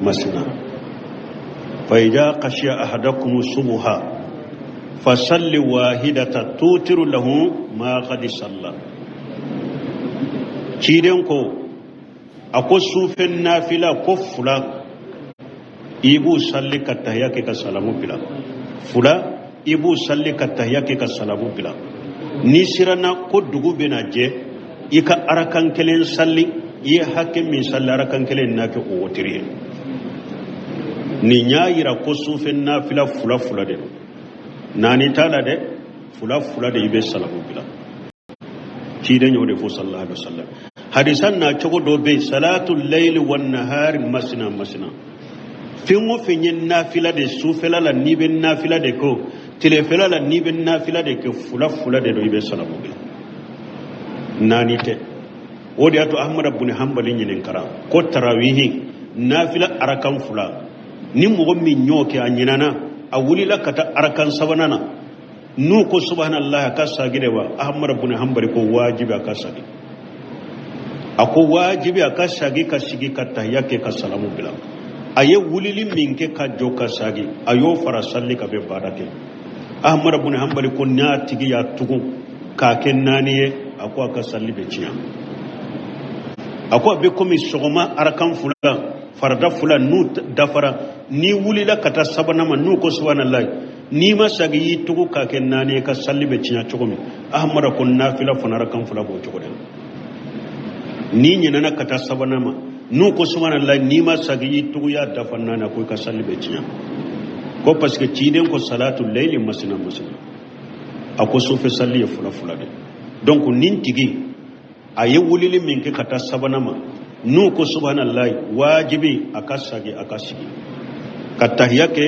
مسنا فإذا خشي أحدكم الصبح فصل واحدة توتر له ما قد صلى كيدنكو أكو سوف النافلة كفلا إبو صلي كتهياك كسلام بلا فلا إبو صلي كتهياك كسلام بلا نسرنا كدغو بناجي إكا أركان كلين صلي يحكم من صلى أركان كلين ناكي أوتريه ni nyaayira ko suufen nafila fula de nani tala de fula de ibe salamu bila ci de nyode fo sallallahu alaihi wasallam hadisan na cogo do be salatul layl wan nahar masna fingo finyen nafila de suufela la ni ben nafila de ko telefela la ni ben nafila de ko fula de do ibe salamu bila nani te wodi ato ahmad ibn hanbal nyinen kara ko tarawihi nafila arakan fula ni mogo min nyoke anyinana a wulila kata arakan sabanana nu ko subhanallah ka sagide wa ahmad ibn hanbali ko wajibi ka sagi ako wajibi ka sagi ka sigi ka tahiyyake ka salamu bila aye wulili minke ka joka sagi ayo fara salli ka be badake ahmad ibn hanbali ko nya tigi ya tugu ka kennaniye ako ka salli be ciya ako be komi sogoma arakan fula farda fula nu dafara ni wulila kata sabanama nu ko subhanallah ni ma sagi tugu ka kennani ka sallibe cinya cogomi ahmara kun nafila funara kan fula go cogo den ni nyina na kata sabanama nu ko subhanallah ni ma sagi tugu ya dafanna na ko ka sallibe cinya ko paske ciden ko salatul layli masina ako sufe salli fula de donc nin tigi aye wulili min ke kata sabanama nu ko subhanallah wajibi akasagi katahiyake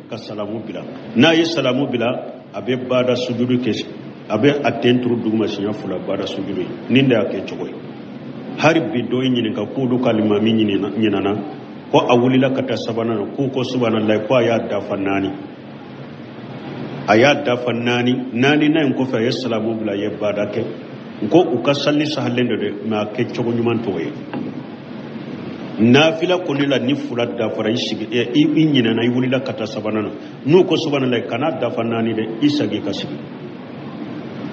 ka salamu bila na yi salamu bila abe bada sujudu ke abe atentru duguma sinya fula bada sujudu ninda yake chogoy har bido nyini ka kudu kalima mi nyina na ko awulila kata sabana ko ko subhanallah ko ya dafannani ayat dafannani nani nan ko fa salamu bila ye bada ke ko ukasalli sahallende de ma ke chogo nyuman toye nafila konila ni fula da fara isigi inyina na iwulila kata sabanana nu ko subhanallah kana da fanani de isagi kasigi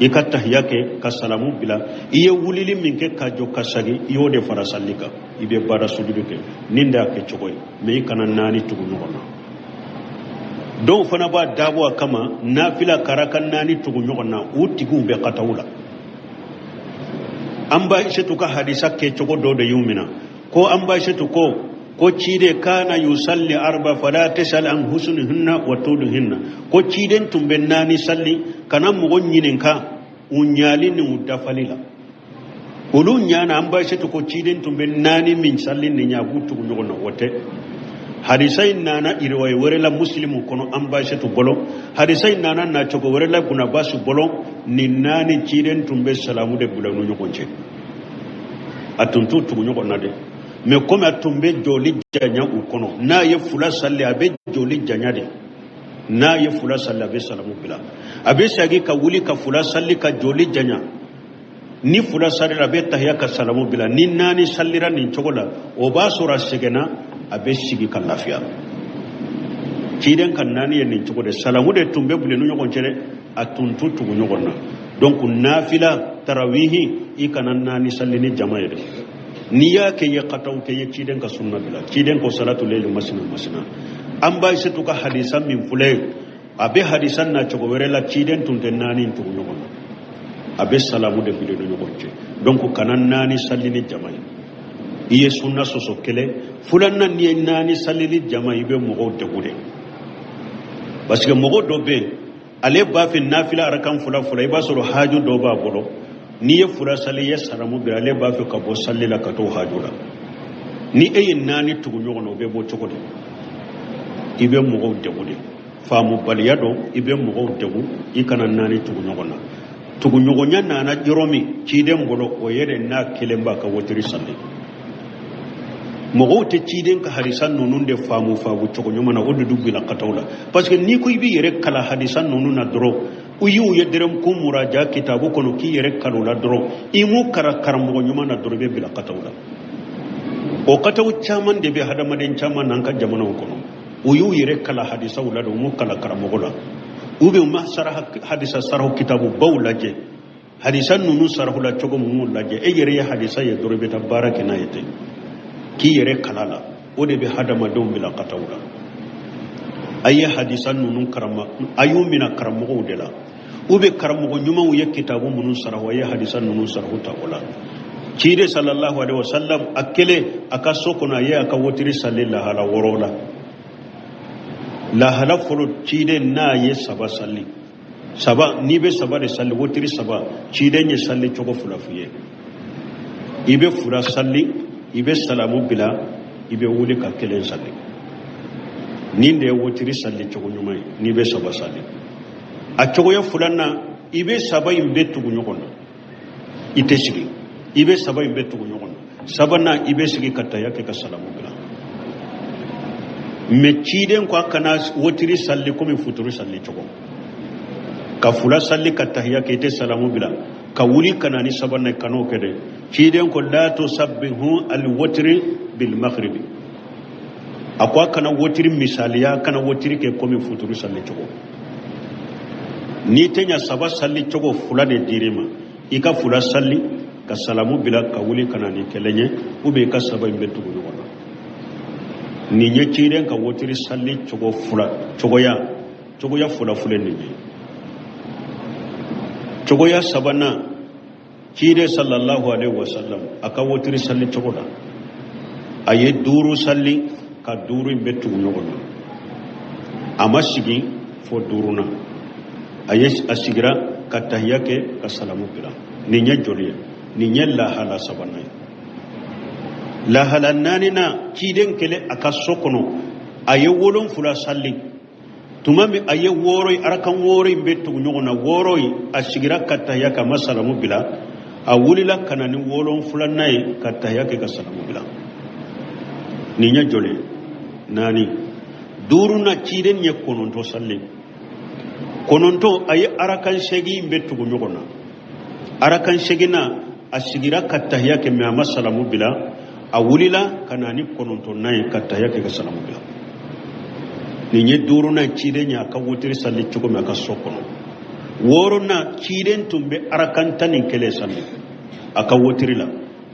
ikata yake ka salamu bila iye wulili minke ka jo kasagi iyo de fara sallika ibe bara sujudu ke ninda ke chogoy me kana nani tugu nyona do fana ba dabo kama nafila karakan nani tugu nyona utigu be katawula amba ishetu ka hadisa ke chogo do de yumina ko an ba shi ko cide kana yusalli arba fala tasal an husnuhunna wa tuluhunna ko ciden tumben nani salli kana mu gonyinin ka unyalin mudafalila ulun yana an ba shi ko ciden tumben nani min sallin ne ya gutu gona wote hadisai nana irwai warela muslimu kono an ba shi bolo hadisai nana na to warela kuna basu bolo ni nani ciden tumbe salamu de bulanu nyokonche atuntu tugunyo kona de me comme atumbe joli janya ukono na ye fula salli abe joli janya de na ye fula salli abe salamu bila abe sagi ka wuli ka fula salli ka joli janya ni fula salli abe tahya ka salamu bila ni nani sallira ni chogola o ba sura segena abe sigi ka lafiya kiden kan nani ye ni chogode salamu de tumbe bule no nyogon chere atuntu tugu nyogonna donc nafila tarawihi ikanan nani salli ni jama'a de niya ke ya qataw ke ya ciden ka sunna bila ciden ko salatu layl masna an ba shi to ka hadisan min fulay abe hadisan na chogo werela ciden tun den nani to nyogon abe salamu de bido no nyogonje donc kanan nani sallini jama'i iye sunna soso kele fulan nan ni nani sallini jama'i be mo de gude parce que mo do be ale ba fi nafila arkan fula ba soro haju do ba bolo ni ye fura sali ye saramu bi ale ba fi ka bo salli la ka to hajura ni eyin nani tugu nyogono be bo chokode ibe mo de gude famu baliyado ibe mo de gu ikana nani tugu nyogonya nana joromi ciden bolo o yede na kelemba ka wotiri salli mo te ciden ka hadisan nonun de famu chogo nyoma na odu dubbi la katawla parce que ni ko ibi yere kala hadisan nonun na dro uyu yederem ko muraja kitabu kono ki yere kala la dro imu kara karambo nyoma na dro be bila katawla o kataw chaman de be hadamaden chaman nan ka jamana kono o yu yere kala hadisa wala do mu kala karamogola ube ma sarah hadisa sarah kitabu bawlaje hadisa nunu sarah la chogo mu laje e yere ya hadisa ye dorobe ta barake na yete ki yere kala la o de be hadamadon bila katawla ayya hadisa nunu karama ayu mina karamogo de la ube karamogo nyuma u ye kitabu nunu sarah wa ye hadisa nunu sarah ta wala cide sallallahu alaihi wasallam akele aka sokona ye aka wotiri sallallahu ala worola la hala folo cide na ye saba salli saba ni be saba de salli wotiri saba cide nye salli chogo fula fuye ibe fula salli ibe salamu bila ibe wuli ka kelen salli ninde wotiri salli chogo nyumai ni be saba salli a chogo ya fulana ibe saba imbe tugu nyogona ite sigi ibe saba imbe tugu nyogona sabana ibe sigi kata yake ka salamu bila me ciden ko kana wotiri salli ko mi futuru salli chogo ka fula salli kata yake te salamu bila ka wuli kana ni sabana kano kede ciden ko la to sabbihu al wotri bil maghribi akwa kana wotiri misaliya kana wotiri ke ko mi futuru salli chogo ni tenya saba salli chogo fula de dirima ika fula salli ka salamu bila ka wuli kana ni kelenye ube ka saba imbe tugu wala ni nye ciren ka wotiri salli chogo fula chogo ya fula fule ni chogo ya sabana cire sallallahu alaihi wasallam aka wotiri salli chogo da aye duru salli ka duru imbe tugu wala amashigi fo duruna aye asigira ka tahiyake ka salamu bila ni nye joliya ni nyella hala sabanay la halanani na ciden kele aka sokono aye wolon fula salli tumami aye woroi arakan woroi betu nyogona woroi asigira kataya ka masalamu bila awulila kanani wolon fula nay kataya ke ka salamu bila ni nya jole nani duruna ciden nye kononto salli kononto aye arakan shegi betu nyogona arakan shegina asigira katahya ke me masalamu bila awulila kanani kononto nay katahya ke salamu bila ni nye duru na cide nya ka wutiri salli chugo me ka sokono woro na ciden tumbe arakan tanin kele salli aka wutiri la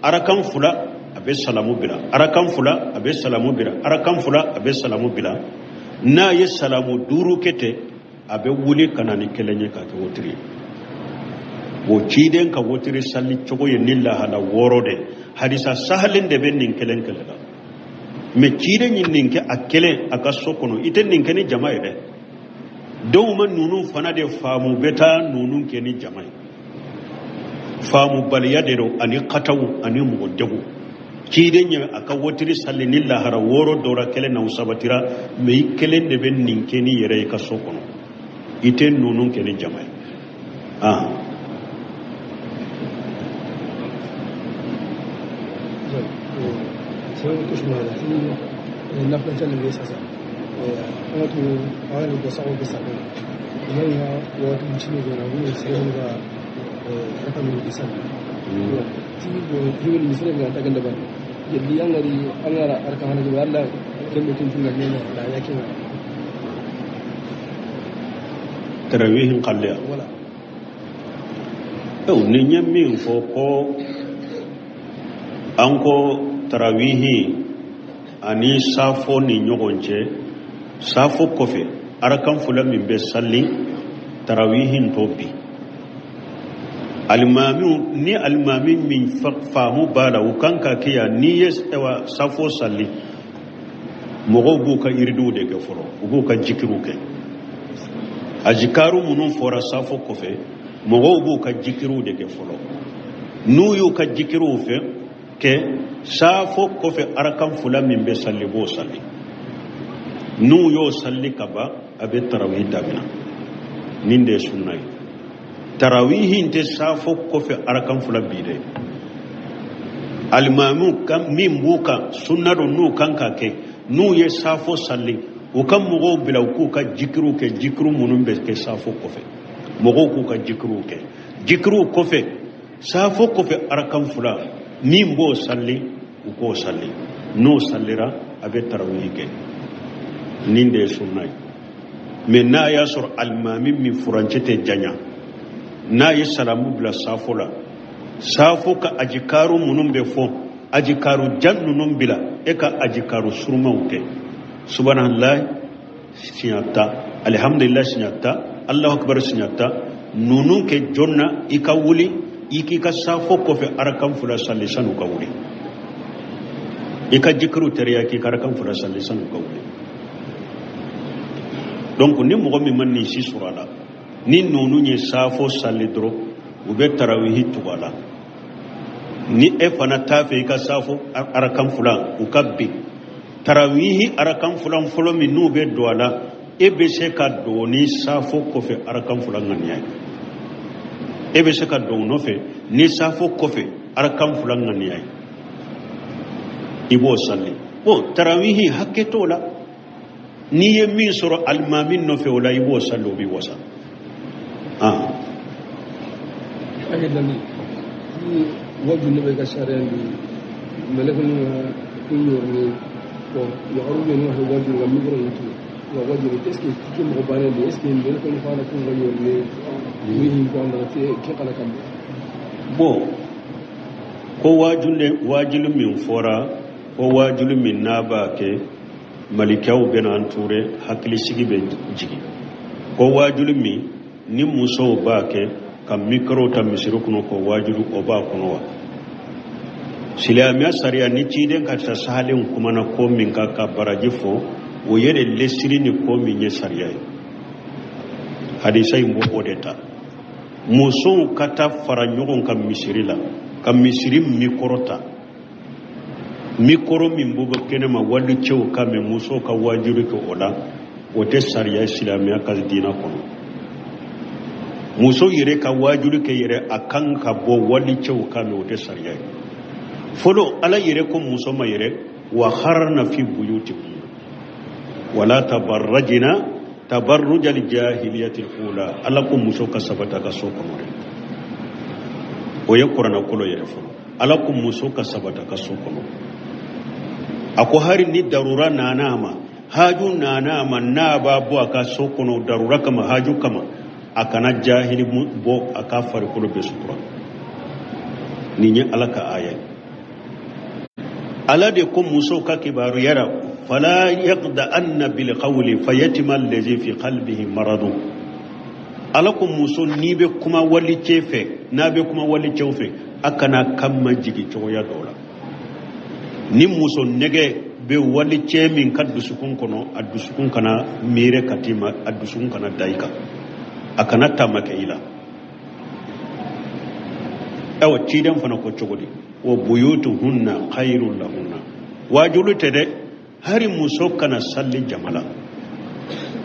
arakan fula abe salamu bila arakan fula abe salamu bila arakan fula abe salamu bila na ye salamu duru kete abe wuli kanani kele nya ka wutiri wo ciden ka wotiri salli chogo ye nilla hala worode hadisa sahalin de ben nin kelen kelela me ciden nin ninke akele aka sokono iten ninke ni jama'i de do man nunu fana de famu beta nunun ke ni jama'i famu baliya de do ani qatawu ani mugoddagu ciden ye aka wotiri salli nilla hara woro dora kelen na usabatira me kelen de ben ninke ni yere ka sokono iten nunun ke ni jama'i Saya kusma di nafla jalan biasa saja. Waktu awal itu saya besar. Ini ya waktu macam ni orang saya juga akan bisa. Jadi misalnya kita akan dapat. Jadi yang dari angara arkahan juga ada kemudian tinggal ni ada yakin. Terawih qalya. Wala. Ni nyami ko anko tarawihi ani safo ni nyogonche safo kofe arakan fula min be salli tarawihin tobi almami min famu bala ukanka kiya ni yewa safo salli mogo buka irdu de ke foro buka jikiru ke ajikaru munun fora safo kofe mogo buka jikiru de ke foro nuyu ka jikiru fe ke safo kofe arakan fula min be salli bo salli nu yo salli kaba abe tarawih damina ninde sunnay tarawih inte safo kofe arakan fula bide almamu kam min buka sunnado nu kanka ke nu ye safo salli o kam mogo bila ku ka jikru ke jikru munun be ke safo kofe mogo ku ka jikru ke jikru kofe safo kofe arakan fula min bo salli uko salli no sallira abe tarawih ke ninde sunnay men na ya sur almami mi furancete janya na yi salamu bila safola safo ka ajikaru munum be fo ajikaru jannunum bila e ka ajikaru surmaute subhanallah sinyata alhamdulillah sinyata allahu akbar sinyata nunun ke jonna ika wuli iki ka safo ko fe arakan fula sallisanu ka wuli ika jikru teriya ki karakan fula sallisanu ka wuli donc ni mo mi man ni si surala ni nunu nye safo salidro ube tarawih tubala ni e fana tafe ka safo arakan fula ukabbi tarawih arakan fula folo mi nube doala e be se ka do ni safo ko fe arakan fula ngania e be se ka do no fe ni safo ko fe arakan fula ngania ibo salli o tarawih haketola ni ye min soro almamin no fe wala ibo sallo bi wasa أيضا وجه النبي كشارين ملكنا كنورني ويعرض أنه وجه ومغرر نتو ووجه تسكي تكي مغبانا لي اسكي ملكنا فانا كنورني ويهم كوانا كي قال كم بو ko wajulu min fora ko wajulu min naba ke malikaw benan toure hakli sigi be jigi ko wajulu min ni muso ba ke kam mikro tam misiru kuno ko wajuru o ba kuno wa silamiya sariya ni ciden ka ta sahalin kuma na ko min ka baraji fo o yede lesiri ni ko min ye sariya hadisai mo odeta muso kata faranyogon kam misirila kam misirim mikorota mikoro min bubo kenema wali cew kam muso ka wajuru ko ola o te sariya silamiya ka dina kono muso yere ka wajuru ke yere akan ka bo wali cew kame wote sariya folo ala yere ko muso ma yere wa kharna fi buyutikum wala tabarrajna tabarruj al jahiliyati al ula ala ko muso ka sabata ka soko mo o ye qur'ana ko lo yere folo ala ko muso ka sabata ka soko mo ako hari ni darura nanama haju nanama na babu aka soko no darura kama haju kama akana jahili bo aka farikulu be sutura ninye alaka aya ala de kum muso ka kibaru yara fala yaqda anna bil qawli fayatima allazi fi qalbihi maradu alakum muso nibe kuma wali cefe nabe kuma wali cewfe akana kamma jigi coya dola ni muso nege be wali cemin kaddu sukun kono addu sukun kana mere katima addu sukun kana daika akana tamake ila awa cidan fana ko cogodi wa buyutuhunna khairul lahunna wajulu tede hari muso kana salli jamala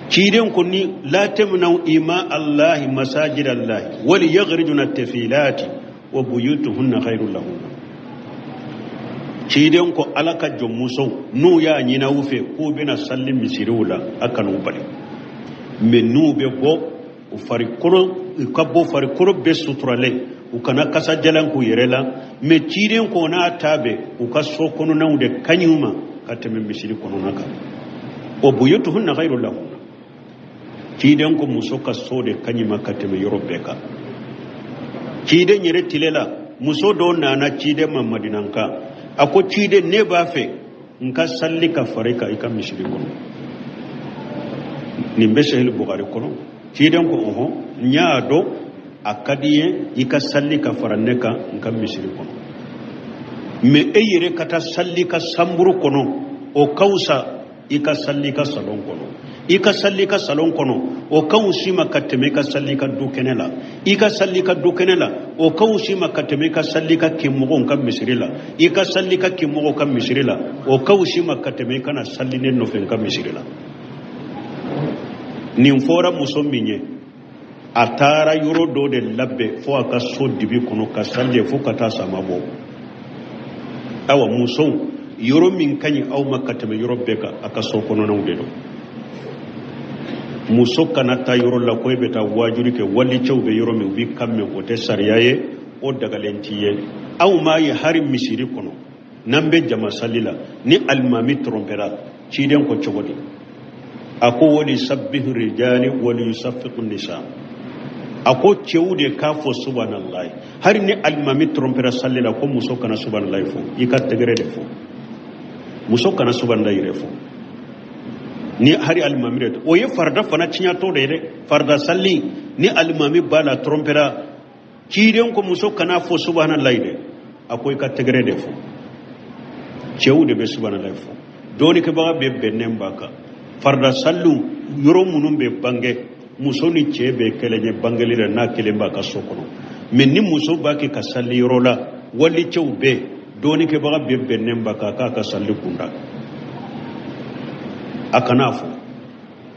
cidan ko ni la tamnu ima allahi masajid allahi wal yaghrijuna tafilati wa buyutuhunna khairul lahunna cidan ko alaka jom muso nu ya nyina wufe ko bina sallin misirula akanu bali menu be bo farikoro kabbo farikoro be suturale ukana kasa jalan ku yerela me ciren ko na tabe ukaso kono nawde kanyuma kateme misiri kono naka o buyutuhunna khairul lahum ciden ko muso ka sode kanyuma kateme yorobeka ciden yere tilela muso do nana ciden mamadinanka ako ciden ne ba fe nka sallika farika ika misiri kono nimbe sahil bukhari kono ciden ko oho nyaado akadiye ika sallika faranneka nka misiri kono me eyire kata sallika samburu kono o kausa ika sallika salon kono ika sallika salon kono o kausi makateme ka sallika dukenela ika sallika dukenela o kausi makateme ka sallika kimugo nka misirila ika sallika kimugo ka misirila o kausi makateme kana salline no fen ka misirila nin fora muso minye atara yoro do de labbe fo aka so dibi kono ka salle fo kata sama bo awa muso yoro min kanyi aw makata me yoro beka aka so kono na udedo muso kana ta yoro la koy beta wajuri ke walli cewbe yoro mi bi kamme o te sariyaye o daga lentiye aw ma yi harim misiri kono nambe jama salila ni almami trompera ciden ko cogodi ako wali sabbih rijali wali yusaffiqu nisa ako cewude ka fo subhanallahi har ni almami trompera salila ko muso kana subhanallahi fo ikat tegere de fo muso kana subhanallahi re fo ni hari almami re o ye farda fana cinya to de farda salli ni almami bala trompera ciden ko muso kana fo subhanallahi de akoy ka tegere de fo cewude be subhanallahi fo doni ke baga be bennen baka farda sallu yoro munum be bange muso ni cebe kelenye bangelira na kelemba ka sokono men ni muso baki ka salli yoro la wali cewbe doni ke baga be bennen baka ka salli kunda akanafo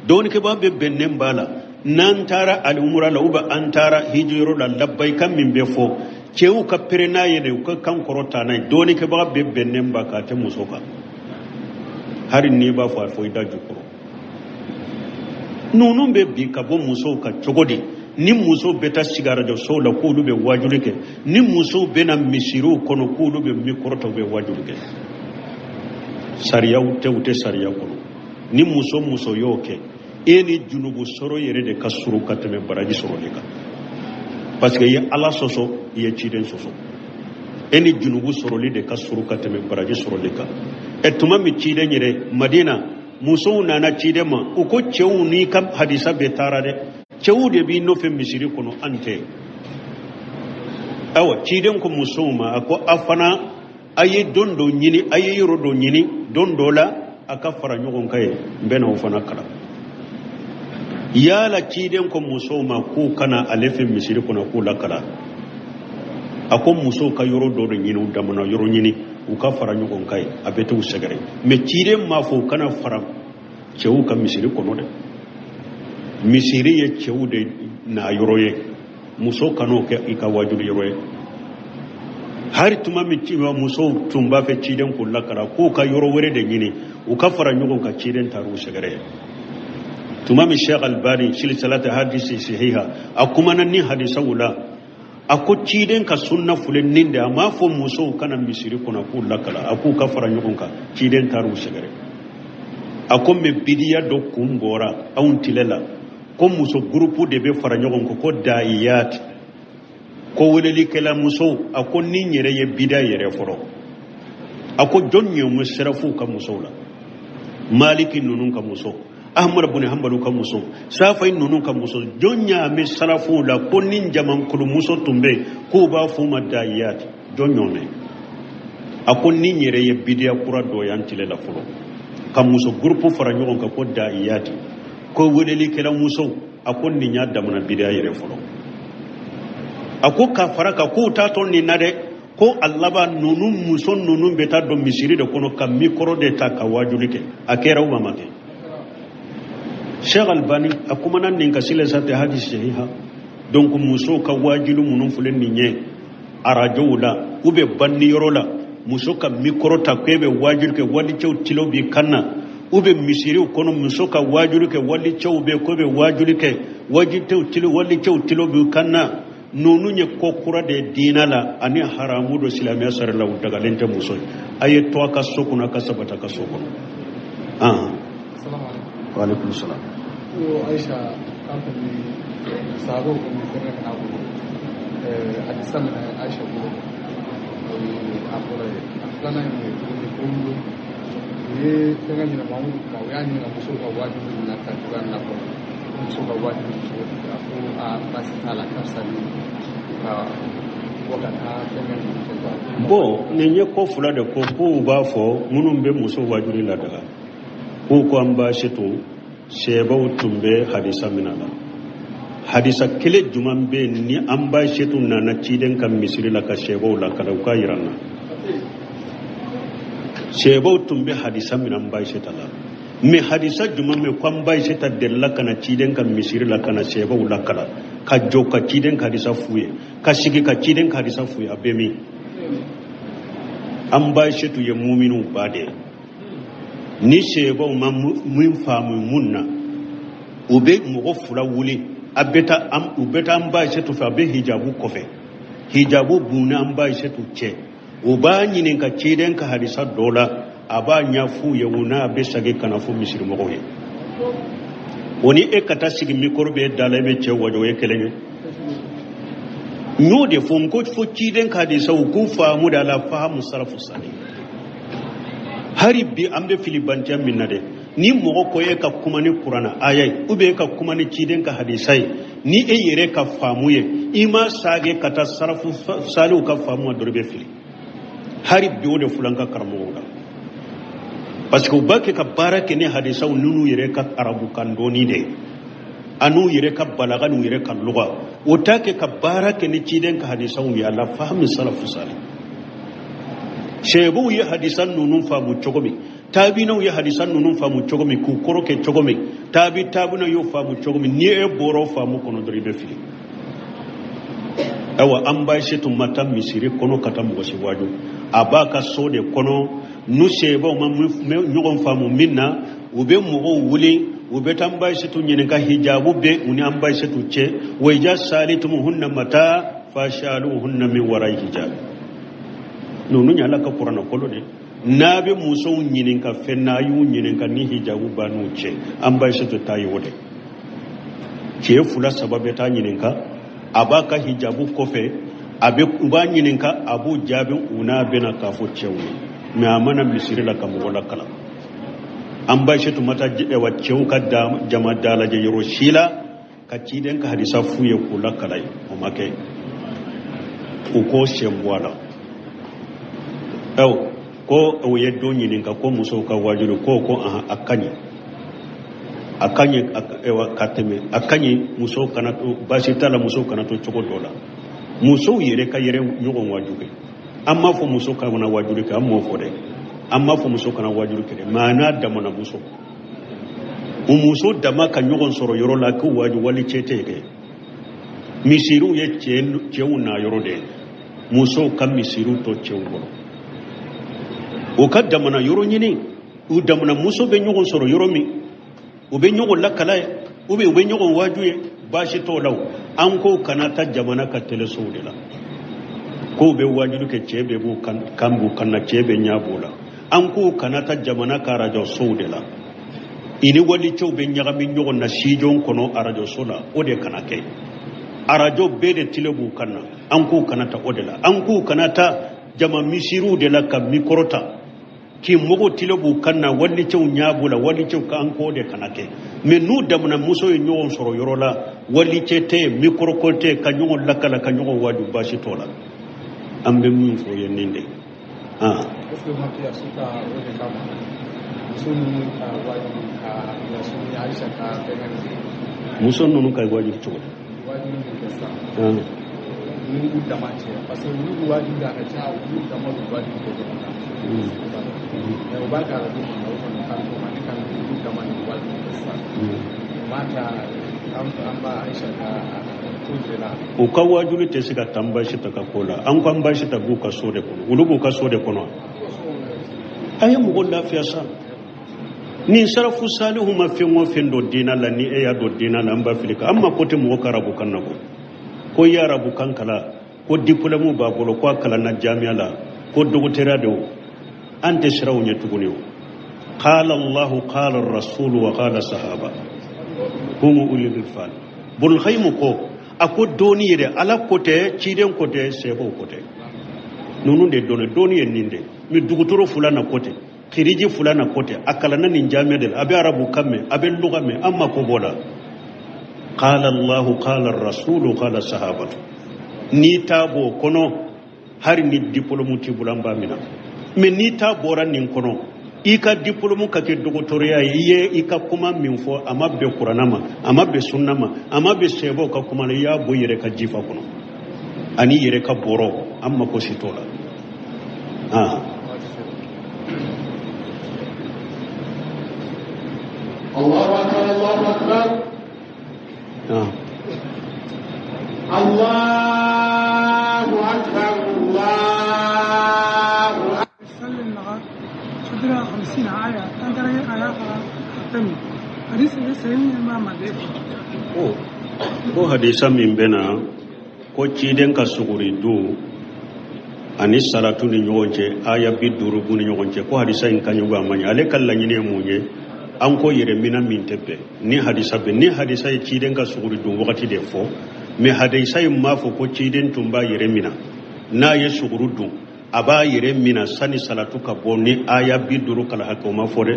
doni ke baga be bennen bala nan tara al umra la uba antara hijiro la labbay kam min be fo cewu ka perena yene ko kan korota nay doni ke baga be bennen baka te muso ka hari ni ba fo ida jukuro nunun be bi ka bo muso ka cogodi ni muso beta sigara jo so la ko be wajulike ni muso be na misiru kono ko be mikroto be wajulike sariya ute sariya kono ni muso yoke eni junubu soro yere de kasuru kateme baraji soro de ka parce que ye ala soso ye ciden soso eni junubu soro li de kasuru kateme baraji soro de ka etuma mi ciden yere madina muso nana cide ma uko cewu ni kam hadisa be tara de cewu de bi no fe misiri kono ante awa ciden ko muso ma ako afana aye dondo nyini aye rodo nyini dondo la aka fara nyogon kay mbena ufana kala yala ciden ko muso ma ko kana alefe misiri kono ko la kala ako muso ka yoro do nyini damana yoro nyini uka fara nyogon kai abete usegare me cire ma fo kana fara cewu ka misiri kono de misiri ye cewu de na yoroye muso kano ke ika wajur yoroye har tuma mi ciwa muso tumba fe ciden kulla kara ko ka yoro wore de nyini uka fara nyogon ka ciden taru usegare tuma mi Sheikh Albani silsilata hadisi sahiha akuma nan ni hadisa wula ako ciden ka sunna fulen ninde amma fo muso kana misiri kuna ku lakala aku ka fara nyukun ka ciden taru segare ako me bidiya do kumbora awun tilela ko muso grupu de be fara nyukun ko daiyat ko weleli kala muso ako ninyere ye bida yere foro ako jonyo musrafu ka muso la maliki nunun ka muso ahmad ibn hanbal ka muso safai nunun ka muso jonya me salafu la konin jaman kulu muso tumbe ko ba fu madayat jonyo me akonni nyere ye bidia kura do yantile la fulo ka muso groupe fara nyon ka ko daiyat ko wedeli kala muso akonni nya damana bidia yere fulo ako ka fara ka ko ta ton ni nade ko allaba nunun muso nunun beta do misiri de kono kam mikro de ta ka wajulike akera uma mate Sheikh Albani akuma nan ninka sile sate hadis sahiha donc muso ka wajilu munun fulen ninye arajo la ube banni yorola muso ka mikro ta kebe wajil ke wali cew tilo bi kanna ube misiri kono muso ka wajil ke wali cew be ko be wajil ke waji tew tilo wali cew tilo bi kanna nonu nye ko kura de dinala ani haramu do silamiya sarala daga lente muso aye to ka sokuna ka sabata ka sokuna assalamu alaikum wa alaikum salam Aisha company sabo ko mi fere na ko hadisa na Aisha ko apore afana ni ko ye tanga ni na mamu ka yani na muso ka wajibu na ka na ko muso ka wajibu ko a basitala kasani wakata tanga ni bo nenye ko fula de ko ba fo munun be muso wajuri la daga ko an ba shi to shebau tumbe hadisa minala hadisa kele juman be ni an ba shi to na ciden kan misiri la ka shebau la kala ka yiranna shebau tumbe hadisa minan ba shi tala me hadisa juman me kwan ba shi ta della kana ciden kan misiri la kana shebau la kala ka jo ka ciden ka hadisa fuye ka shigi ka ciden ka hadisa fuye abemi an ba shi to ya muminu bade ni sheba ma mun famu munna ube mo fula wuli abeta am ubeta am ba shetu fa be hijabu kofe hijabu buna am ba shetu che uba nyinin ka ciden ka hadisa dola aba nyafu yewuna be sage kana fu misiri mogo ye oni e kata sigi mikoro be dala be che wajo ye kelenge nyode fo ngo fo ciden ka hadisa ku faamu da la fahamu salafu sani hari bi ambe filibantiya minna de ni mogo ko ye ka kuma ni qur'ana ayai ube ka kuma ni ciden ka hadisai ni e yere ka faamu ye ima sage kata salafu salu ka faamu dorbe fili hari bi o de fulanka karamo da parce que ubake ka barake ne hadisa nunu yere ka arabu kan doni de anu yere ka balaga nu yere ka lugha otake ka barake ne ciden ka hadisa ya la fahmi salafu salih shebu ya hadisan nunun famu chogomi tabina ya hadisan nunun famu chogomi ku koroke chogomi tabuna yo famu chogomi ni e boro famu kono dori be fili awa amba shetu matam misiri kono katam go waju abaka sode kono nu sheba ma nyogon famu minna ube mugo wuli ube tamba shetu nyenga hijabu be uni amba shetu che wayja salituhunna mata fashaluhunna min warai hijab nunu nyala ka qur'ana kolo de nabe muso nyinin ka fenna yu nyinin ka ni hijabu banu che amba shetu tayi wode che fula sababe ta nyinin ka abaka hijabu kofe abe uba nyinin ka abu jabin una bena ka fo chewu me amana misiri la kam wala kala amba shetu mata wa chewu ka da jama dala je yoro shila ka ciden ka hadisa fuye kula kala o make ko shembwala ko o yeddo nyinin ka ko muso ka wajuru ko akanye ewa kateme akanye muso kana to basitala muso kana to choko dola muso yere ka yere nyogon wajuke amma fo muso ka wana wajuru ka amma fo de amma fo muso kana wajuru ke mana da mona muso muso da maka nyogon soro yoro la ko waju wali chete ke misiru ye chewu na yoro de muso kam misiru to chewu o kadda mana yoro nyini u da mona muso be nyogon soro yoro mi ube nyogon lakala ube nyogon wajuye bashi to law an ko kana ta jamana ka tele sodela ko be wajulu ke chebe bu kambu kana chebe nyabola an ko kana ta jamana ka rajo sodela ini wali chow be nyaga min nyogon na sijon kono arajo sola ode kana ke arajo be de tilebu kana an ko kana ta odela an ko kana ta jama misiru de la ka mikrota ki mogo tilebu kanna wali cew nyaabula wali cew ka anko de kanake mais nu damna muso e nyon soro yorola wali cete micro côté ka nyon lakala ka nyon waju bashi tola ambe mun fo yeninde est-ce que ma tia suka o de kama sunu ka waju ka ya sunu ya Aisha ka penanzi muso nunu kay waju to waju de sa ni udamache parce que ni waju da na cha udamache waju de ubaka na kan kan kama ni watu sasa mata amba Aisha ka tujela ukawajuli tesika tambashi takakola an kan bashi ta buka sode kono ulubu ka sode kono ayi mu golla fiya sa ni sarafu salihu ma fi ngo fendo dina la ni e ya do dina la amba filika amma kote mu karabu kannako ko ya rabu kankala ko diplôme ba bolo ko kala na jami'a la ko dogotera de ante shirawu nyetuguniyo qala allah qala ar-rasul wa qala sahaba hum ulul irfan bul khaymu ko ako doni yede ala kote ciden kote sebo kote nunu de doni ninde mi dugutoro fulana kote khiriji fulana kote akala nan njame del abi arabu kamme abi lugha me amma ko bola qala allah qala ar-rasul qala sahaba ni tabo kono har ni diplôme ti bulamba mina mais ni ta bora nin kono ika diplôme ka ke dogotoriya ye ika kuma min fo amabbe qur'anama amabbe sunnama amabbe sebo ka kuma ya boyire ka jifa kono ani yere ka boro amma ko sitola Allahu akbar Allahu akbar Allahu akbar Allahu 50 آية تنتظر آية ختم حديث سيدنا ما مدرك ko hadisa min bena ko ciden ka suguri du ani salatu ni ñogonce aya bi duru bu ni ñogonce ko hadisa in kanyu ga manya ale kala ñine munye an ko yere mina min tebe ni hadisa be ni hadisa e ciden ka suguri dum wakati de fo me hadisa e mafo ko ciden tumba yere mina na ye suguru dum aba yere mina sani salatu ka bo ni aya bi duru kala hakko ma fo de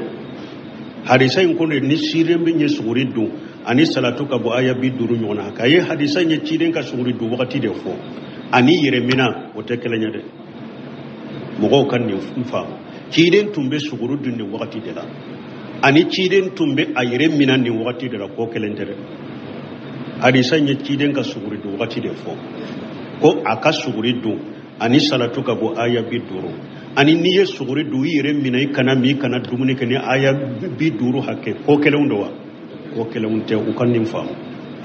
hadisa in ko ni siren be ni suguri dum ani salatu ka bo aya bi duru ñona haka ye hadisa ni ciden ka suguri dum wakati de fo ani yere mina o te kelenya de mogo kan ni mfa ciden tumbe suguru dum ni wakati de la ani ciden tumbe a yere mina ni wakati de la ko kelentere hadisa ni ciden ka suguri dum wakati de fo ko aka suguri dum ani salatu ka bo aya bi duru ani niye suguri du yere mina kana mi kana dumuni ke ni aya bi duru hakke ko kelewndo wa ko kelewunte u kan nim fam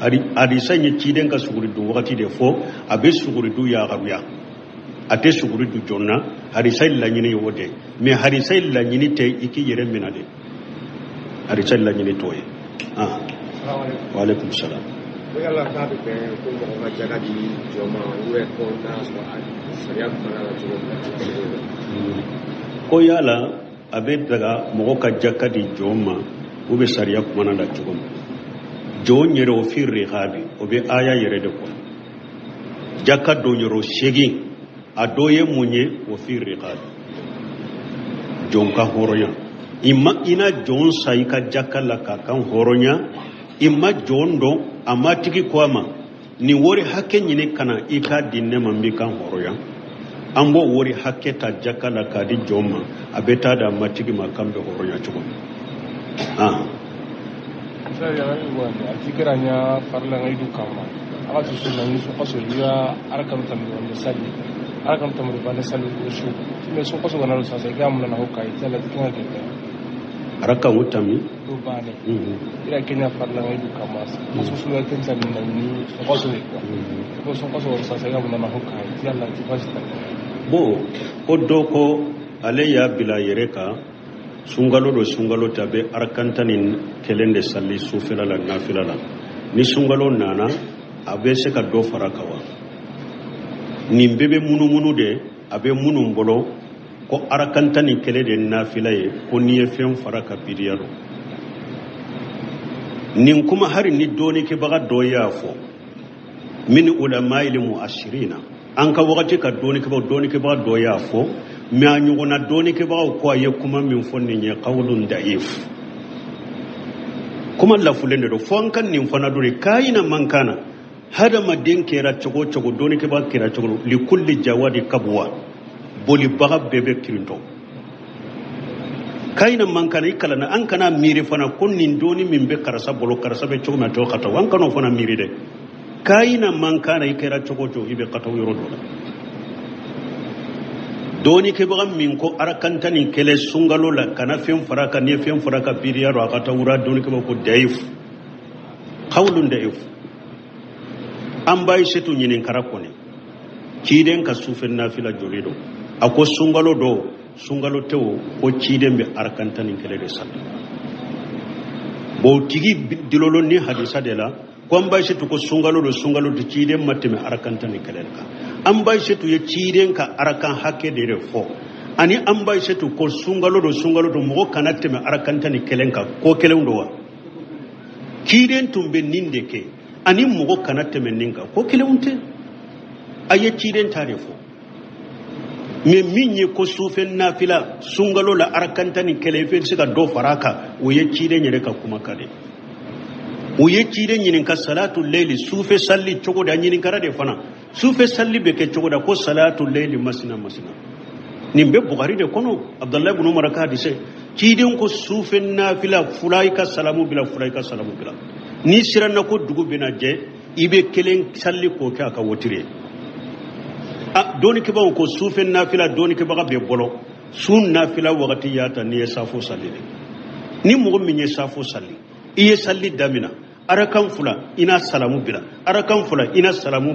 ari sanye ciden ka suguri du wakati de fo abe suguri du ya garuya ate suguri du jonna hari say la nyini wode me hari say la nyini te iki yere mina de hari say la nyini toye wa alaikum salam yalla ta be ko mo ma jaga di joma we ko na so sariya kana la ko yala abe daga mo ka jakka di joma ube sariya kuma na da jugum jon yero firri habi obe aya yere de ko jakka do yero shegi adoye munye wo firri habi jon ka horonya imma ina jon sai ka jakka la ka kan horonya imma jon do amma tigi kwama ni wori hakke nyine kana ika dinne mambi kan horonya ambo wori hakke ta jakka la ka di joma abeta da matigi makambe horonya chugo sai ya yi wanda a fikiranya farlan aidu kama aka su sunan su kaso ya arkan tamru wanda salli arkan tamru ba na salli ko shi me sun kaso wannan rusa sai ga mun na hukka ita la tikin ake ta arkan utami to ba ne ira kenya farlan aidu kama su su ya kin salli nan ni su kaso ne ko sun kaso rusa sai ga mun na hukka ita la tikin ake ta bo ko doko alayya bila yereka sungalo do sungalo tabe arkantanin kelende salli sufila la nafila la ni sungalo nana abe se ka do farakawa ni bebe munu de abe munu mbolo ko arkantanin kelede nafila ye ko ni efem faraka bidiyaro nin kuma hari ni doni ke baga do yafo min ulama ilmu ashirina an ka wakati ka doni ke baga do yafo mi a ɲɔgɔnna dɔɔni kɛbagaw ko a ye kuma min fɔ nin ye qawlun da'if kuma lafulen de do fo an kan nin fana dori kayina man kana hadamaden kɛra cogo cogo dɔɔni kɛbaga kɛra cogo li kulli jawadi kabwa bolibaga bɛɛ bɛ kirintɔ kayina man kana i kalana an kana miiri fana ko nin dɔɔni min bɛ karasa bolo karasa bɛ cogo min a tɔ ka taa an kana o fana miiri dɛ kayina man kana i kɛra cogo cogo i bɛ ka taa yɔrɔ dɔ la doni ke bagam min ko arakantani kele sungalo la kana fem faraka ne fem faraka biriya ro akata wura doni ke ko daif qawlun daif am bay setu nyinin karakone ciden ka sufen nafila jorido ako sungalo tewo ko ciden be arakantani kele de sal bo tigi dilolo ni hadisa de la ko am bay setu ko sungalo to ciden mateme arakantani kele ka an bai shetu ya ciren ka arakan hake da refo ani an bai shetu ko sungalo do mo kana teme arakanta ni kelenka ko kelen do wa ciren tumbe ninde ke ani mo kana teme ninka ko kelunte aye ciren ta refo me minye ko sufen nafila sungalo la arakanta ni kelefe siga do faraka o ye ciren yere ka kuma kade o ye ciren yin ka salatul layli sufe salli cogo da yin kara de fana sufe salli be ke cogo da ko salatul layli masina nimbe bukhari de kono abdullah ibn umar ka hadise cidin ko sufe nafila fulaika salamu bila ni siranna ko dugu bina je ibe kelen salli ko ka ka wotire doni ke bawo ko sufe nafila doni ke baga be bolo sun nafila wakati yata ni safo salli ni mo min ye safo salli iye salli damina arakan fula ina salamu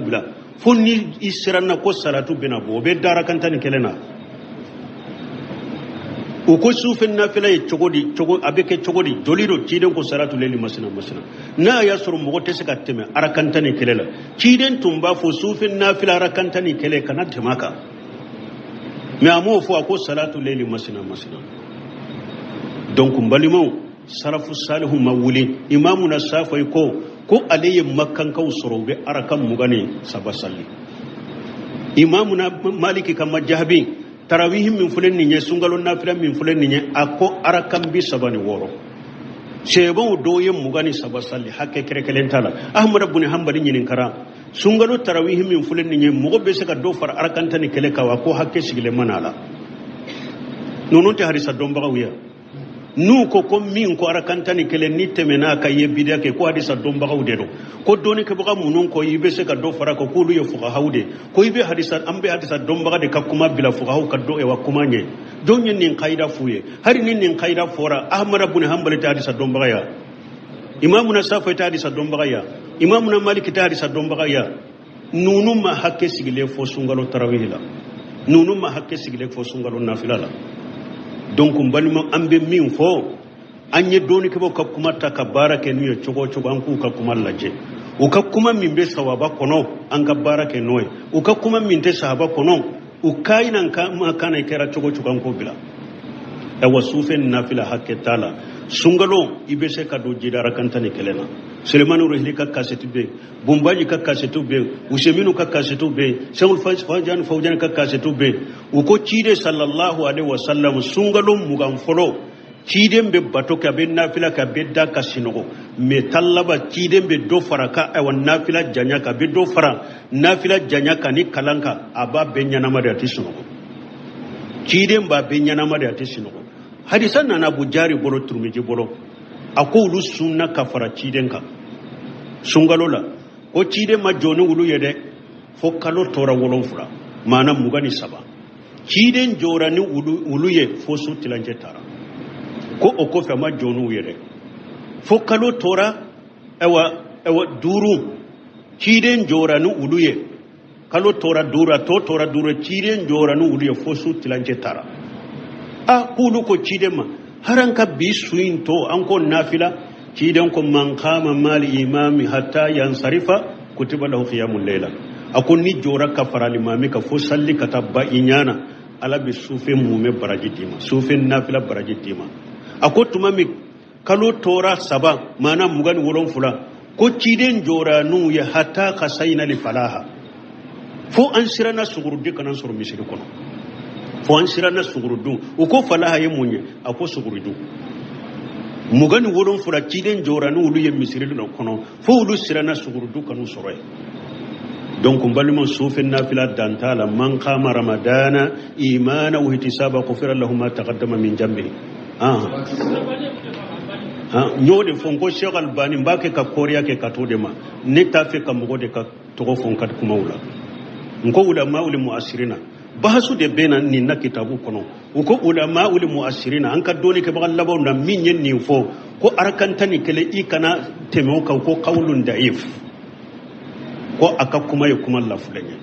bila fonni isiranna ko salatu bina bo be darakan tan kelena o ko sufen nafila ye cogo abeke cogodi jolido ciden ko salatu leli masina na ya suru mo te saka teme arakan tan kelela ciden tumba fo sufen nafila arakan tan kele kana temaka mais amo fo ko salatu layli masina donc mbalimau salafu salihu mawuli imamuna safai ko alayhi makkan kaw sorobe arakan mugane sabasalli imamuna maliki kam majhabi tarawih min fulen ni sungalo nafila min fulen ni ako arakan bi sabani woro shebo doyen mugane sabasalli hakke kerekelen tala ahmad ibn hanbali nyinin kara sungalo tarawih min fulen ni mugo be saka do far arakan tani kele kawa ko hakke sigile manala nononte harisa domba wiya nu ko min ko arakantani kele ni temena ka yebida ke ko hadisa domba gaude do ko doni ke buga munun ko yibe se ka do fara ko kulu ye fuqa haude ko yibe hadisa ambe hadisa domba de ka kuma bila fuqa hau ka do e wa kuma nye donyen nin qaida fuye hari nin qaida fora ahmad ibn hanbal ta hadisa domba ya imamuna safa ta hadisa domba ya imamuna malik ta hadisa domba ya nunum ma hakke sigile fo sungalo tarawih la nunum ma hakke sigile fo sungalo nafila la donc mbalima ambe min fo anye doni ke bo kuma ta barake nuye chogo an ku ka kuma laje o ka kuma min be sawaba kono an ka barake noy o ka kuma min te sahaba kono o kainan ka ma kana kera chogo an ko bila e wasufen nafila hakke tala sungalo ibe se ka do jidara kantani kelena Sulemanu Rohili ka kasetu be Bombaji ka kasetu be Useminu ka kasetu be Shaykhul Fawzan ka kasetu be uko chide sallallahu alaihi wasallam sungalo mugan folo chide be batoka be nafila ka be da kasinogo me tallaba chide be do faraka e wan nafila janya ka be do fara nafila janya ka ni kalanka aba be nyana mari atisunogo chide ba be nyana mari atisunogo hadisan na Abu Jari bolo turmiji bolo ako ulu sunna kafara ciden ka sungalo la ko ciden ma joni ulu yede fo kalo tora wolon fura mana mugani saba ciden jora ni ulu ye fo su tilanje tara ko o ko fa ma joni yede fo kalo tora ewa duru ciden jora ni ulu ye kalo tora tora dura ciden jora ni ulu ye fo su tilanje tara a kulu ko ciden ma haranka bi suin to anko nafila kidan ko man qama mal imami hatta yansarifa kutiba lahu qiyamul layla akon ni jora ka faral imami ka fo salli ka tabba inyana ala bi sufe mume barajitima sufe nafila barajitima akotuma mi kalo tora saba mana mugan wolon fula ko kiden jora nu ya hatta khasaina li falaha fo ansirana sugurdi kanan suru misiri kono fo ansirana sugurudu uko falaha ye munye ako sugurudu mugani wolon fura kiden joranu ulu ye misiri no kono fo ulu sirana sugurudu kanu soroy donc mbalimo sufen nafila dantala man qama ramadana imana wa ihtisaba ghufira lahu ma taqaddama min jambi nyode fonko Sheikh Albani mbake ka korea ke katode ma ne tafe ka mugode ka togo fonkat kuma ula nko ulama ul muasirina bahasu de bena ni na kitabu kono uko ulama ul muasirina an ka doni ke bagal labaw na min yen ni fo ko arkantani kele ikana temo ka ko qawlun da'if ko aka kuma ya kuma lafulenya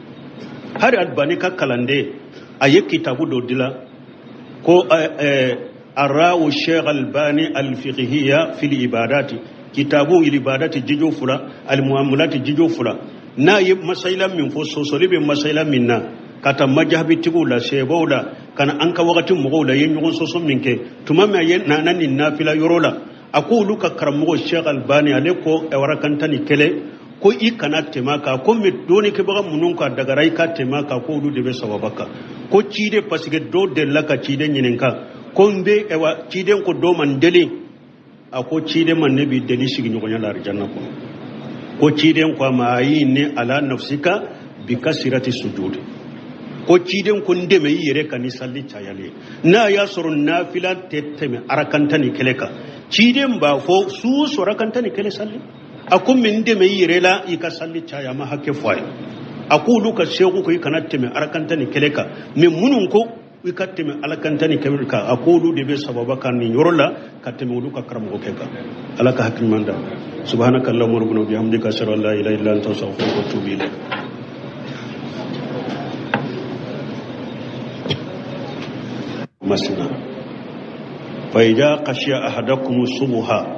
har Albani ka kalande ayi kitabu do dila ko arawu Sheikh Albani al-fiqhiyya fil ibadati kitabu ibadati jijo fula al-muamalat jijo fula na yi masailan min fo sosolibe masailan minna kata majhabi tigula shebawla kana anka wakatin mugawla yenyugon soson minke tumama yen nanan nafila yorola aqulu ka karamo Sheikh Albani aleko e warakantani kele ko ikana temaka ko mi doni ke baga munun ka daga rai ka temaka ko du debe sababaka ko cide pasige do de laka cide nyininka ko mbe e wa cide ko do man deli ako cide man nabi deli sigi nyogonya la arjanna ko cide ko ma yini ala nafsika bi kasirati sujud ko cide ko ndeme yere kan salli chayale na ya surun nafila teteme arakantani keleka cide ba fo su sorakantani kele salli akun min de mai yirela ika salli chaya ma hakke fay aqulu ka shegu ko ikana teme arakanta ni keleka min munun ko ika teme alakanta ni keleka aqulu de be sababa kan ni yorola ka teme ulu ka karam ko keka alaka hakim manda subhanaka allahumma rabbana bihamdika ashhadu an la ilaha illa anta astaghfiruka wa atubu ilayk masna fa idha qashiya ahadakum subha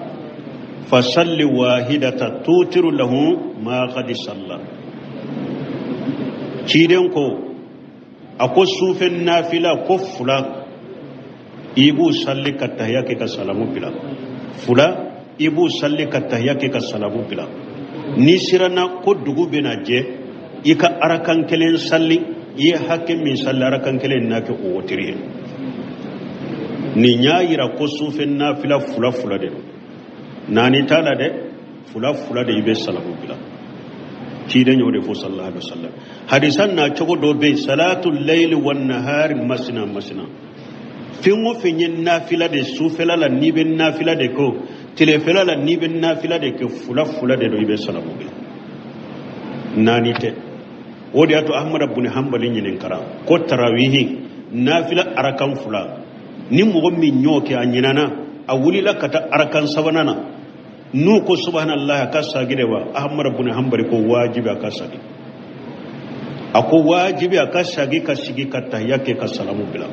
فصل واحدة توتر له ما قد صلى كيدن كو ako sufen nafila ko fula ibu salli ka tahiyya ke ka salamu bila fula ibu salli ka tahiyya ke ka salamu bila ni sirana ko dugu bena je ika arakan kelen salli ye hakke min salli arakan kelen nake o wotiri ni nyaayira ko sufen nafila fula de nani tala de fula de ibe salamu bila ci da nyore fo sallallahu alaihi wasallam hadisan na chogo do be salatul layl wan nahar masna fingo finyen nafila de sufela la niben nafila de ko telefela la niben nafila de ko fula de do ibe salamu bila nani te wodi ato ahmad ibn hanbal nyinen kara ko tarawihi nafila arakan fula ni mo min nyoke anyinana a wulila kata arakan sabanana nu ko subhanallah ka sagide wa ahmad ibn hanbal ko wajibi ka sagi ako wajibi ka sagi ka sigi ka tahyake ka salamu bila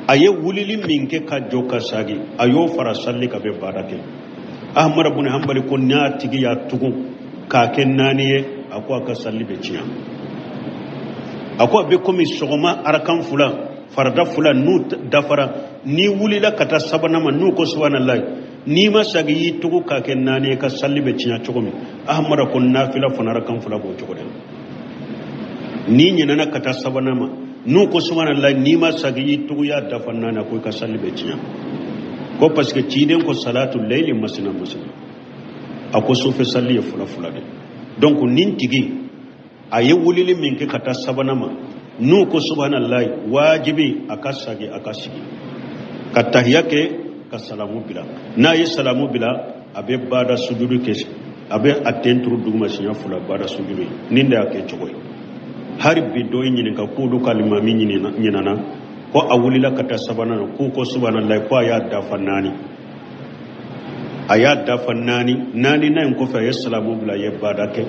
aye wulili minke ka joka sagi ayo fara salli ka be barake ahmad ibn hanbal ko nya tigi ya tugu ka ken naniye ako ka salli be ciya ako be komi sogoma arakan fula farda fula nu dafara ni wulila kata sabanama nu ko subhanallah ni ma sagi yi tugu ka ken naniye ka salli be ciya chogomi ahmad ko nafila fana arakan fula go chogo den ni nyina na kata sabanama nu ko subhanallah ni ma sagi yi tugu ya dafanna na ko ka salli be ciya ko parce que ciden ko salatul layli masna ako sufe salli fula de donc nin tigi aye wulili min ke kata sabanama nu ko subhanallah wajibi akasagi akasigi katahiyake ka salamu bila na yi salamu bila abe bada sujudu ke abe atentru duguma sinya fula bada sujudu ninda yake chogoy har bido nyini ka kudu kalima min nyinana ko awulila kata sabanana ko subhanallah ko ya dafannani aya dafannani nani nan ko fa salamu bila ye bada ke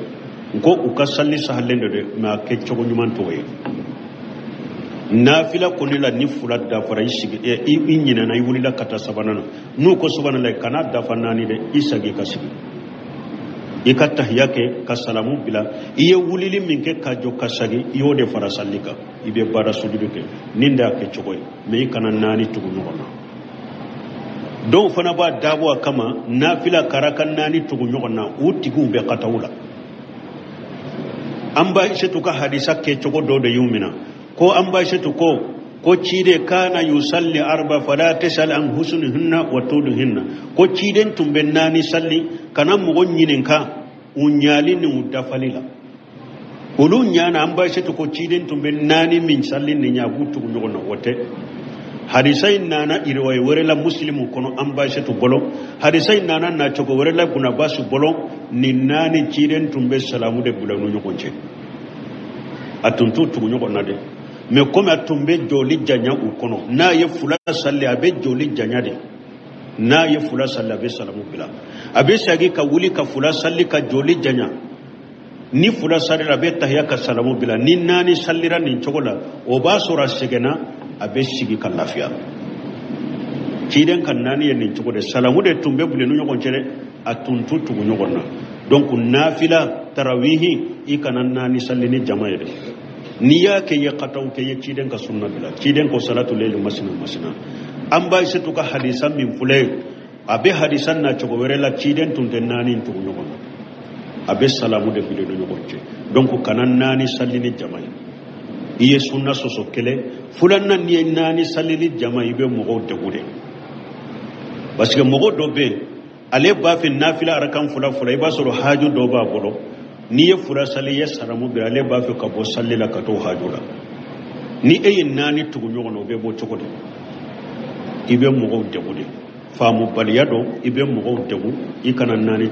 ko ukasalli sahallende de ma ke chogo nyuman toye nafila kunila ni fula da fara shigi inyina na yulila kata sabanana nu ko subhanallah kana dafannani de isagi kasigi ikata yake ka salamu bila iye wulili minke ka jo kasagi iyo de fara sallika ibe bara sujudu ke ninda ke chogoy me kana nani tugu nyona don fana ba dabo kama nafila karakan nani tugu nyona utigu be katawula an ba shi tuka hadisa ke chogo do da yumina ko an ba shi tuko ko cide kana yusalli arba fala tasal an husnuhunna wa tuluhunna ko ciden tumben nani salli kana mu gonyinin ka unyalin mudafalila ulun yana an ba shi tuko ciden tumben nani min sallin ne ya gutu nyogona wote hadisai nana irwai werela muslimu kono an ba shi to bolo hadisai nana na chogo werela kuna basu bolo ni nani ciden tumbe salamu de bulanu nyogonche atuntu tugu nyogona de me comme atumbe joli janya u kono na ye fula salli abe joli janya de na ye fula salli abe salamu bila abe sagi ka wuli ka fula salli ka joli janya ni fula salli abe tahya ka salamu bila ni nani sallira ni chogola o ba sura sigena abe sigi ka lafiya ciden kan nani ye ni chogode salamu de tumbe bulenu nyogon chere atuntu tugu nyogonna donc nafila tarawihi ikanan nani salli ni jama'a de niya ke ya qataw ke ya ciden ka sunna bila ciden ko salatul layl masna an ba shi tuka hadisan min fulay abe hadisan na chogo werela ciden tunten nani tugu nyogon abe salamu de bilo nyogon ce donc kanan nani salli ni jama'a iye sunna soso kele fulan nan ni nani salli ni jama'a be mo de gude parce que mo do be ale ba fi nafila arkan fula iba soro haju do ba bolo ni ye fura sali ye saramu bi ale ba fi ka bo salli la ka to hajura ni e nani tugu nyogono be bo chokode ibe mo de gude famu baliyado ibe mo de gu ikana nani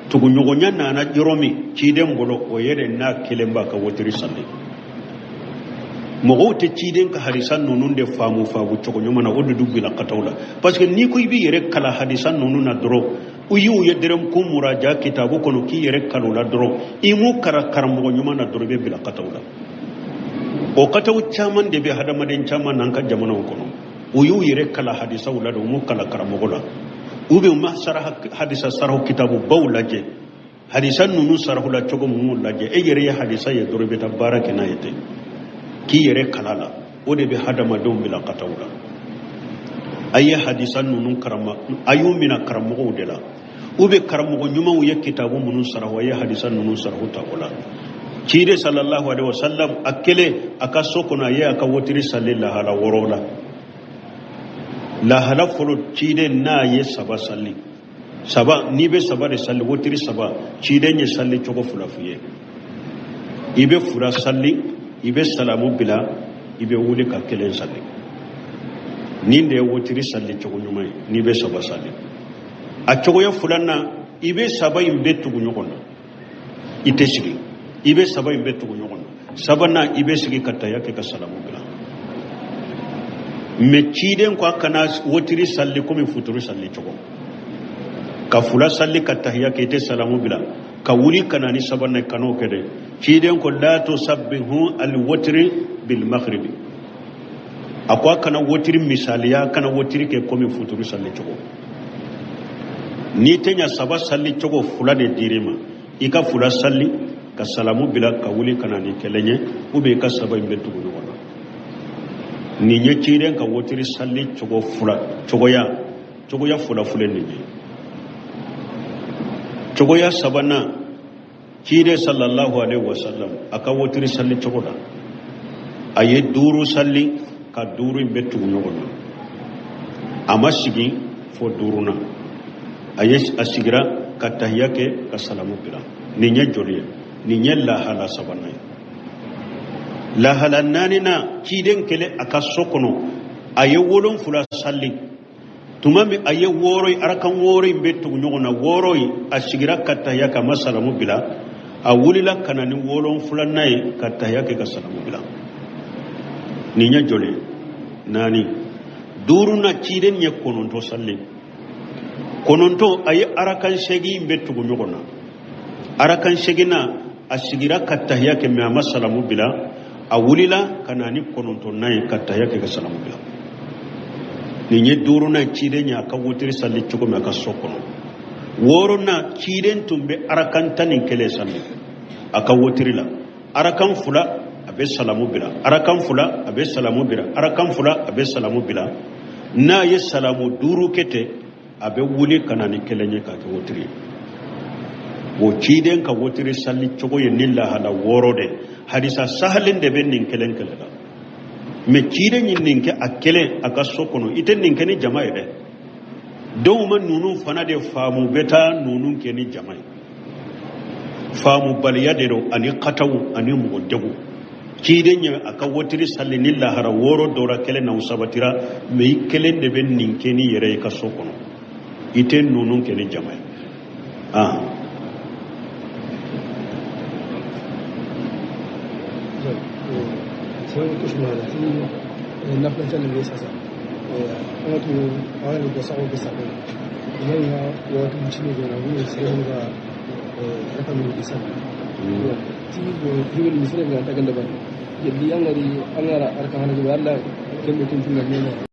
tugu nyogonya nana joromi ciden bolo o yede na kilemba ka wotiri salli mo te ciden ka hadisan nonun de famu chogo nyoma odu dubbi la katawla parce que ni ko ibi yere kala hadisan nonun na dro uyu yederem ko muraja kitabu kono ki yere kala la dro imu karakar mo nyoma na dro be bila katawla o kataw chaman de be hadama den chaman nan ka jamana kono uyu yere kala hadisa wala do mu kala karamo gola ube ma sarah hadisa sarah kitabu bawlaje hadisan nonun sarah la chogo mu laje e yere hadisa ye dro be tabaraka na yete ki yere kalala o de be hadamadenw bila katawla aye hadisan nunun karama ayu mina karamogo de la ube karamogo nyumaw ye kitabu munun sarahu aye hadisan nunun sarahu ta wala cide sallallahu alaihi wasallam akele aka sokona ye aka wotiri sallallahu ala worola la hala folo cide na ye saba salli saba ni be saba de salli wotiri saba cide nye salli chogo fulafuye ibe fura salli ibe salamu bila ibe wuli ka kelen salli ni de wotiri salli chogo nyumai ni be saba salli a chogo ya fulanna ibe saba imbe tugu nyogona ite sigi ibe saba imbe tugu nyogona sabana ibe sigi kataya ke ka salamu bila me ciden ko kana wotiri salli ko mi futuru salli chogo ka fula salli kataya ke te salamu bila ka wuli kana ni sabana kano kede ciden ko la to sabbihu al watri bil maghrib akwa kana wotiri misaliya kana wotiri ke ko mi futuru salli chogo ni tenya saba salli chogo fula de dirima ika fula salli ka salamu bila ka wuli kana ni kelenye ube ka saba imbe tugu wala ni nye ciden ka wotiri salli chogo fula chogo ya fula fule ni chogo ya sabana cide sallallahu alaihi wasallam aka wotiri salli chogo da aye duru salli ka duru imbe tugu wala amashigi fo duruna aye asigira ka tahiyake ka salamu bila ni nye joliye ni nye lahala sabana lahala nanina ciden kele aka sokono aye wolon fula salli tumami aye woroi arakan woroi betu nyogona woroi asigira kataya ka masalamu bila a wulila kanani wolon fula nay kataya ke ka salamu bila ni nye jole nani duruna ciden nye kononto salli kononto aye arakan shegi betu nyogona arakan shegina asigira kataya ke ma masalamu bila a wulila kanani kononto nay kataya ke salamu bila ni nye duru na ciden ya ka wotiri salli chugo me ka sokono woro na ciden tumbe arakan tanin kele salli aka wotiri la arakan fula abe salamu bila arakan fula abe salamu bila arakan fula abe salamu bila na ye salamu duru kete abe wuli kanani kele nye ka wotiri wo ciden ka wotiri salli chugo ye nilla hala woro de hadisa sahalin de ben nin kelen kelela me ciden yin ninke akele aka sokono iten ninke ni jama'i de don man nunun fana de famu beta nunun ke ni jama'i famu baliya de ro ani qatawu ani mugoddagu ciden yin aka wotiri salli nilla hara woro dora kele na usabatira me kelen de ben ninke ni yere ka sokono iten nunun ke ni jama'i Saya kusma nanti nak macam ni biasa. Orang tu orang yang besar besar. Ini ya orang tu macam ni orang ni saya juga apa ni besar. Jadi dia misalnya mengatakan dapat. Jadi yang dari angara arkahan juga ada kemudian tu